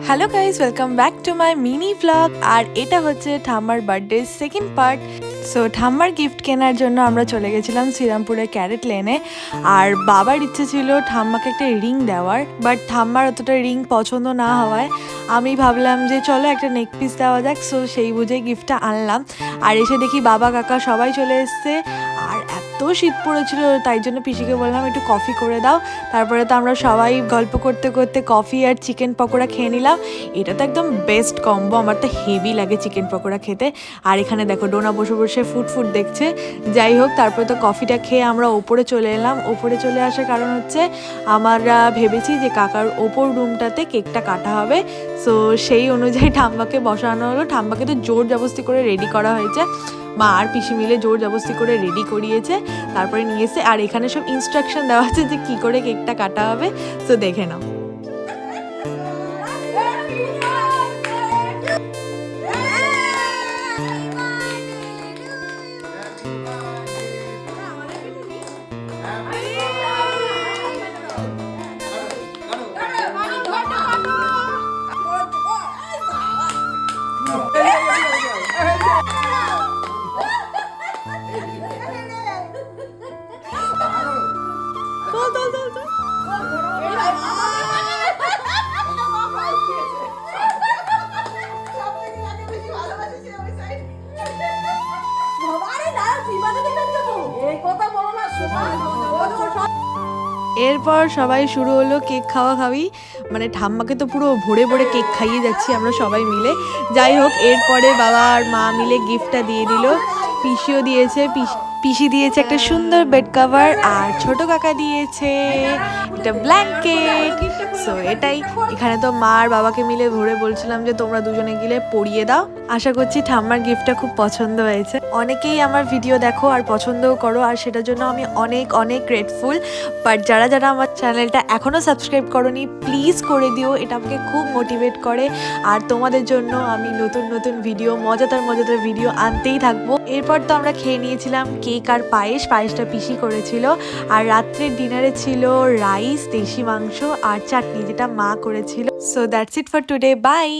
Hello guys, welcome back to my mini vlog. আর এটা হচ্ছে ঠাম্মার বার্থডে সেকেন্ড পার্ট। সো ঠাম্মার গিফট কেনার জন্য আমরা চলে গেছিলাম শ্রীরামপুরের ক্যারেট লেনে। আর বাবার ইচ্ছে ছিল ঠাম্মাকে একটা রিং দেওয়ার, বাট ঠাম্মার অতটা রিং পছন্দ না হওয়ায় আমি ভাবলাম যে চলো একটা নেক পিস দেওয়া যাক। সো সেই বুঝে গিফটটা আনলাম। আর এসে দেখি বাবা কাকা সবাই চলে এসছে। আর এত শীত পড়েছিল, তাই জন্য পিসিকে বললাম একটু কফি করে দাও। তারপরে তো আমরা সবাই গল্প করতে করতে কফি আর চিকেন পকোড়া খেয়ে নিলাম। এটা তো একদম বেস্ট কম্বো, আমার তো হেভি লাগে চিকেন পকোড়া খেতে। আর এখানে দেখো ডোনা বসে বসে ফুড দেখছে। যাই হোক, তারপরে তো কফিটা খেয়ে আমরা ওপরে চলে এলাম। ওপরে চলে আসার কারণ হচ্ছে আমরা ভেবেছি যে কাকার ওপর রুমটাতে কেকটা কাটা হবে। সো সেই অনুযায়ী ঠাম্মাকে বসানো হলো। ঠাম্মাকে তো জোর জবরদস্তি করে রেডি করা হয়েছে, মা আর পিসি মিলে জোর জবরদস্তি করে রেডি করিয়েছে। তারপরে নিয়ে এসে আর এখানে সব ইনস্ট্রাকশন দেওয়া আছে যে কী করে কেকটা কাটা হবে। সো দেখে নাও। এরপর সবাই শুরু হলো কেক খাওয়াখাওয়ি। মানে ঠাম্মাকে তো পুরো ভরে ভরে কেক খাইয়ে যাচ্ছি আমরা সবাই মিলে। যাই হোক, এরপরে বাবা আর মা মিলে গিফটটা দিয়ে দিল। পিসিও দিয়েছে, পিসি দিয়েছে একটা সুন্দর বেড কভার, আর ছোট কাকা দিয়েছে একটা ব্ল্যাঙ্কেট। সো এটাই। এখানে তো মা আর বাবাকে মিলে ভরে বলছিলাম যে তোমরা দুজনে গিলে পরিয়ে দাও। আশা করছি ঠাম্মার গিফটটা খুব পছন্দ হয়েছে। অনেকেই আমার ভিডিও দেখো আর পছন্দও করো, আর সেটার জন্য আমি অনেক অনেক গ্রেটফুল। বাট যারা যারা আমার চ্যানেলটা এখনও সাবস্ক্রাইব করোনি, প্লিজ করে দিও। এটা আমাকে খুব মোটিভেট করে। আর তোমাদের জন্য আমি নতুন নতুন ভিডিও, মজাদার মজাদার ভিডিও আনতেই থাকবো। এরপর তো আমরা খেয়ে নিয়েছিলাম কেক আর পায়েসটা পিসি করেছিল। আর রাত্রের ডিনারে ছিল রাইস, দেশি মাংস আর চাটনি, যেটা মা করেছিল। So that's it for today, by.